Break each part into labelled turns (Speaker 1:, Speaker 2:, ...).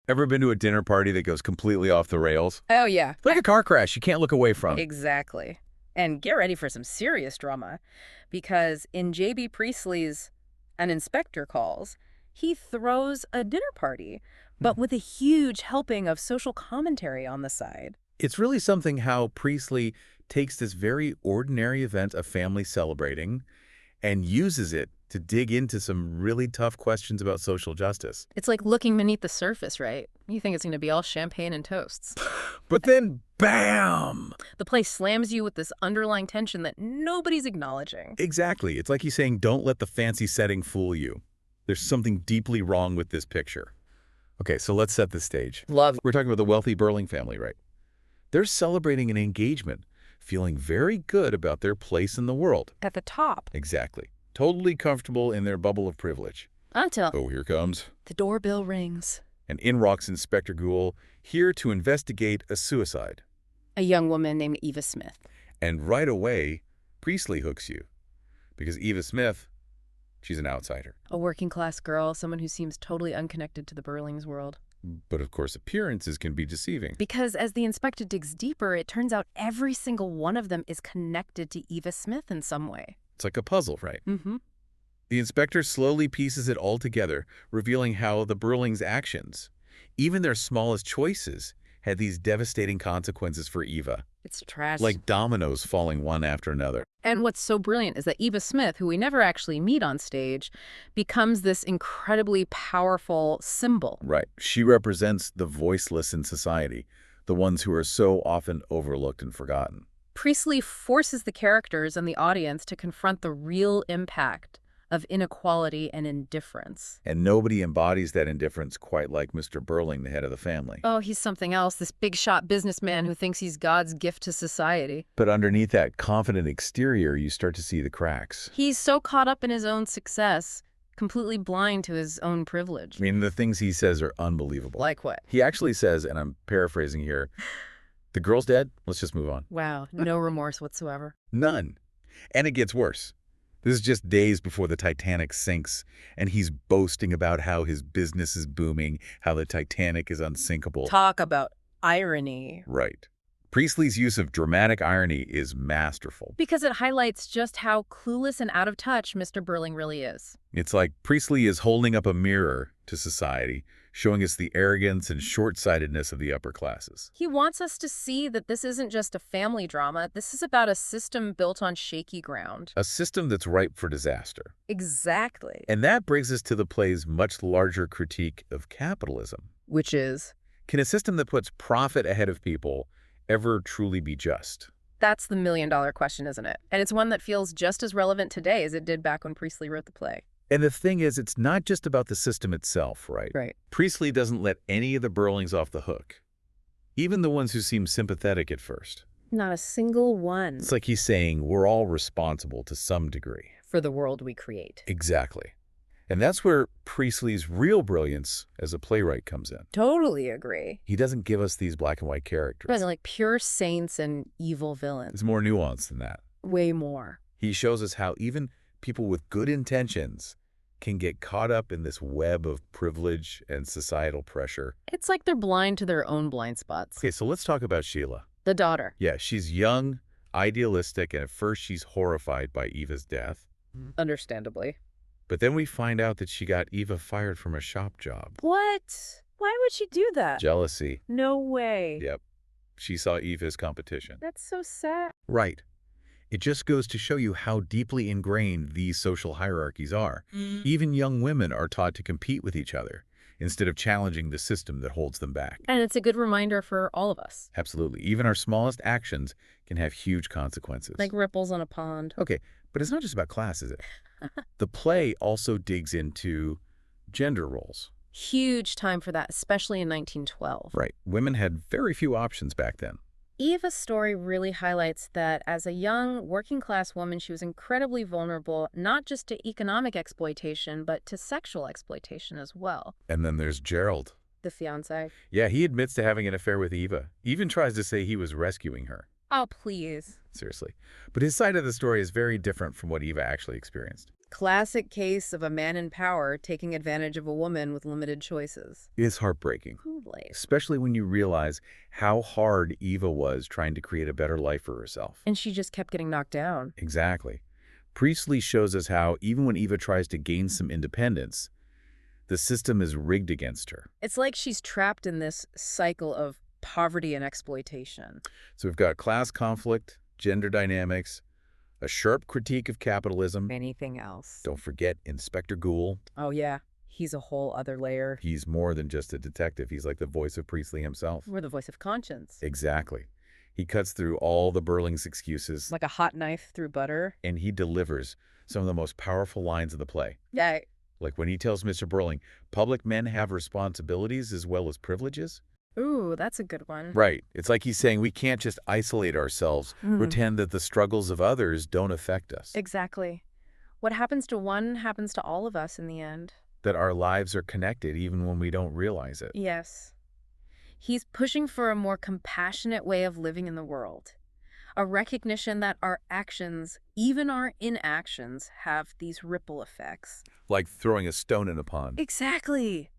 Speaker 1: Ever been to a dinner party that goes completely off the rails?
Speaker 2: Oh, yeah.
Speaker 1: Like a car crash you can't look away from.
Speaker 2: Exactly. And get ready for some serious drama, because in J.B. Priestley's An Inspector Calls, he throws a dinner party, but with a huge helping of social commentary on the side.
Speaker 1: It's really something how Priestley takes this very ordinary event of family celebrating and uses it to dig into some really tough questions about social justice.
Speaker 2: It's like looking beneath the surface, right? You think it's going to be all champagne and toasts.
Speaker 1: But then, bam!
Speaker 2: The play slams you with this underlying tension that nobody's acknowledging.
Speaker 1: Exactly. It's like he's saying, don't let the fancy setting fool you. There's something deeply wrong with this picture. Okay, so let's set the stage.
Speaker 2: Love.
Speaker 1: We're talking about the wealthy Burling family, right? They're celebrating an engagement, feeling very good about their place in the world.
Speaker 2: At the top.
Speaker 1: Exactly. Totally comfortable in their bubble of privilege.
Speaker 2: Until
Speaker 1: Oh, here comes.
Speaker 2: the doorbell rings.
Speaker 1: And in rocks Inspector Gould, here to investigate a suicide.
Speaker 2: A young woman named Eva Smith.
Speaker 1: And right away, Priestley hooks you. Because Eva Smith, she's an outsider.
Speaker 2: A working-class girl, someone who seems totally unconnected to the Burlings world.
Speaker 1: But of course, appearances can be deceiving.
Speaker 2: Because as the inspector digs deeper, it turns out every single one of them is connected to Eva Smith in some way.
Speaker 1: It's like a puzzle, right?
Speaker 2: Mm-hmm.
Speaker 1: The inspector slowly pieces it all together, revealing how the Burlings' actions, even their smallest choices, had these devastating consequences for Eva.
Speaker 2: It's trash.
Speaker 1: Like dominoes falling one after another.
Speaker 2: And what's so brilliant is that Eva Smith, who we never actually meet on stage, becomes this incredibly powerful symbol.
Speaker 1: Right. She represents the voiceless in society, the ones who are so often overlooked and forgotten.
Speaker 2: Priestley forces the characters and the audience to confront the real impact of inequality and indifference.
Speaker 1: And nobody embodies that indifference quite like Mr. Burling, the head of the family.
Speaker 2: Oh, he's something else, this big-shot businessman who thinks he's God's gift to society.
Speaker 1: But underneath that confident exterior, you start to see the cracks.
Speaker 2: He's so caught up in his own success, completely blind to his own privilege.
Speaker 1: I mean, the things he says are unbelievable.
Speaker 2: Like what?
Speaker 1: He actually says, and I'm paraphrasing here, the girl's dead, let's just move on.
Speaker 2: Wow, no remorse whatsoever.
Speaker 1: None. And it gets worse. This is just days before the Titanic sinks, and he's boasting about how his business is booming, how the Titanic is unsinkable.
Speaker 2: Talk about irony.
Speaker 1: Right. Priestley's use of dramatic irony is masterful.
Speaker 2: Because it highlights just how clueless and out of touch Mr. Burling really is.
Speaker 1: It's like Priestley is holding up a mirror to society, showing us the arrogance and short-sightedness of the upper classes.
Speaker 2: He wants us to see that this isn't just a family drama. This is about a system built on shaky ground.
Speaker 1: A system that's ripe for disaster.
Speaker 2: Exactly.
Speaker 1: And that brings us to the play's much larger critique of capitalism.
Speaker 2: Which is?
Speaker 1: Can a system that puts profit ahead of people ever truly be just?
Speaker 2: That's the million-dollar question, isn't it? And it's one that feels just as relevant today as it did back when Priestley wrote the play.
Speaker 1: And the thing is, it's not just about the system itself, right?
Speaker 2: Right.
Speaker 1: Priestley doesn't let any of the Burlings off the hook. Even the ones who seem sympathetic at first.
Speaker 2: Not a single one.
Speaker 1: It's like he's saying we're all responsible to some degree.
Speaker 2: For the world we create.
Speaker 1: Exactly. And that's where Priestley's real brilliance as a playwright comes in.
Speaker 2: Totally agree.
Speaker 1: He doesn't give us these black and white characters.
Speaker 2: But like pure saints and evil villains.
Speaker 1: It's more nuanced than that.
Speaker 2: Way more.
Speaker 1: He shows us how even people with good intentions can get caught up in this web of privilege and societal pressure.
Speaker 2: It's like they're blind to their own blind spots.
Speaker 1: Okay, so let's talk about Sheila.
Speaker 2: The daughter.
Speaker 1: Yeah, she's young, idealistic, and at first she's horrified by Eva's death.
Speaker 2: Understandably.
Speaker 1: But then we find out that she got Eva fired from a shop job.
Speaker 2: What? Why would she do that?
Speaker 1: Jealousy.
Speaker 2: No way.
Speaker 1: Yep. She saw Eva as competition.
Speaker 2: That's so sad.
Speaker 1: Right. It just goes to show you how deeply ingrained these social hierarchies are. Even young women are taught to compete with each other instead of challenging the system that holds them back.
Speaker 2: And it's a good reminder for all of us.
Speaker 1: Absolutely. Even our smallest actions can have huge consequences.
Speaker 2: Like ripples on a pond.
Speaker 1: Okay, but it's not just about class, is it? The play also digs into gender roles.
Speaker 2: Huge time for that, especially in 1912.
Speaker 1: Right. Women had very few options back then.
Speaker 2: Eva's story really highlights that as a young, working-class woman, she was incredibly vulnerable, not just to economic exploitation, but to sexual exploitation as well.
Speaker 1: And then there's Gerald.
Speaker 2: The fiancé.
Speaker 1: Yeah, he admits to having an affair with Eva. Even tries to say he was rescuing her.
Speaker 2: Oh, please.
Speaker 1: Seriously. But his side of the story is very different from what Eva actually experienced.
Speaker 2: Classic case of a man in power taking advantage of a woman with limited choices.
Speaker 1: It's heartbreaking.
Speaker 2: life.
Speaker 1: Especially when you realize how hard Eva was trying to create a better life for herself.
Speaker 2: And she just kept getting knocked down.
Speaker 1: Exactly. Priestley shows us how, even when Eva tries to gain some independence, the system is rigged against her.
Speaker 2: It's like she's trapped in this cycle of poverty and exploitation.
Speaker 1: So we've got class conflict, gender dynamics, a sharp critique of capitalism.
Speaker 2: Anything else?
Speaker 1: Don't forget Inspector Gould.
Speaker 2: Oh, yeah. He's a whole other layer.
Speaker 1: He's more than just a detective. He's like the voice of Priestley himself.
Speaker 2: We're the voice of conscience.
Speaker 1: Exactly. He cuts through all the Burling's excuses.
Speaker 2: Like a hot knife through butter.
Speaker 1: And he delivers some of the most powerful lines of the play.
Speaker 2: Yeah.
Speaker 1: Like when he tells Mr. Burling, public men have responsibilities as well as privileges.
Speaker 2: Ooh, that's a good one.
Speaker 1: Right. It's like he's saying we can't just isolate ourselves, pretend that the struggles of others don't affect us.
Speaker 2: Exactly. What happens to one happens to all of us in the end.
Speaker 1: That our lives are connected even when we don't realize it.
Speaker 2: Yes. He's pushing for a more compassionate way of living in the world. A recognition that our actions, even our inactions, have these ripple effects.
Speaker 1: Like throwing a stone in a pond.
Speaker 2: Exactly.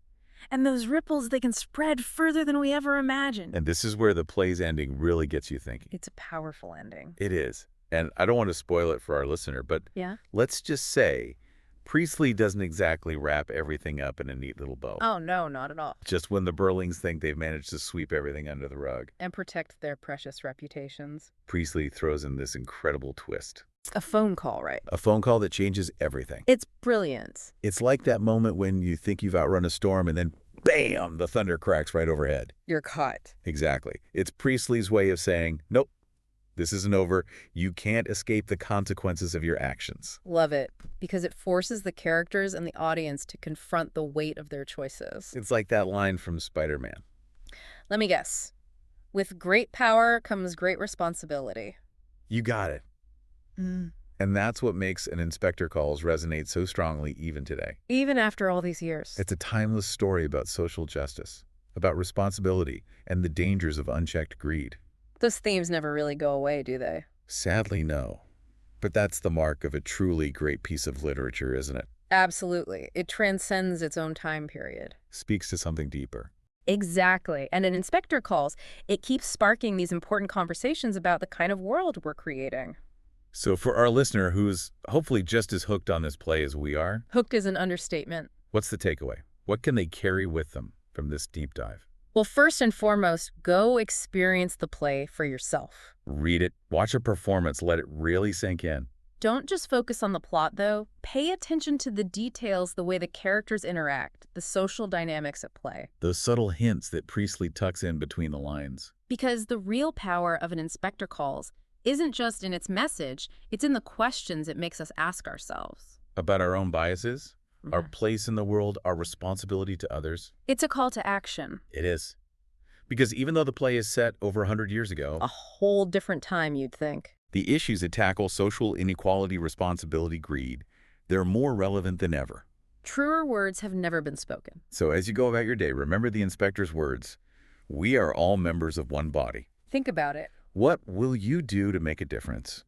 Speaker 2: And those ripples, they can spread further than we ever imagined.
Speaker 1: And this is where the play's ending really gets you thinking.
Speaker 2: It's a powerful ending.
Speaker 1: It is. And I don't want to spoil it for our listener, but
Speaker 2: Yeah?
Speaker 1: let's just say Priestley doesn't exactly wrap everything up in a neat little bow.
Speaker 2: Oh, no, not at all.
Speaker 1: Just when the Burlings think they've managed to sweep everything under the rug,
Speaker 2: And protect their precious reputations.
Speaker 1: Priestley throws in this incredible twist.
Speaker 2: A phone call, right?
Speaker 1: A phone call that changes everything.
Speaker 2: It's brilliant.
Speaker 1: It's like that moment when you think you've outrun a storm and then bam, the thunder cracks right overhead.
Speaker 2: You're caught.
Speaker 1: Exactly. It's Priestley's way of saying, nope, this isn't over. You can't escape the consequences of your actions.
Speaker 2: Love it, because it forces the characters and the audience to confront the weight of their choices.
Speaker 1: It's like that line from Spider-Man.
Speaker 2: Let me guess. With great power comes great responsibility.
Speaker 1: You got it. And that's what makes an Inspector Calls resonate so strongly even today.
Speaker 2: Even after all these years.
Speaker 1: It's a timeless story about social justice, about responsibility, and the dangers of unchecked greed.
Speaker 2: Those themes never really go away, do they?
Speaker 1: Sadly, no. But that's the mark of a truly great piece of literature, isn't it?
Speaker 2: Absolutely. It transcends its own time period.
Speaker 1: Speaks to something deeper.
Speaker 2: Exactly. And in Inspector Calls, it keeps sparking these important conversations about the kind of world we're creating.
Speaker 1: So for our listener who's hopefully just as hooked on this play as we are,
Speaker 2: Hooked is an understatement.
Speaker 1: what's the takeaway? What can they carry with them from this deep dive?
Speaker 2: Well, first and foremost, go experience the play for yourself.
Speaker 1: Read it, watch a performance, let it really sink in.
Speaker 2: Don't just focus on the plot, though. Pay attention to the details, the way the characters interact, the social dynamics at play.
Speaker 1: Those subtle hints that Priestley tucks in between the lines.
Speaker 2: Because the real power of an Inspector Calls isn't just in its message, it's in the questions it makes us ask ourselves.
Speaker 1: About our own biases, our
Speaker 2: Yeah.
Speaker 1: place in the world, our responsibility to others.
Speaker 2: It's a call to action.
Speaker 1: It is. Because even though the play is set over 100 years ago,
Speaker 2: A whole different time, you'd think.
Speaker 1: the issues that tackle social inequality, responsibility, greed, they're more relevant than ever.
Speaker 2: Truer words have never been spoken.
Speaker 1: So as you go about your day, remember the inspector's words. We are all members of one body.
Speaker 2: Think about it.
Speaker 1: What will you do to make a difference?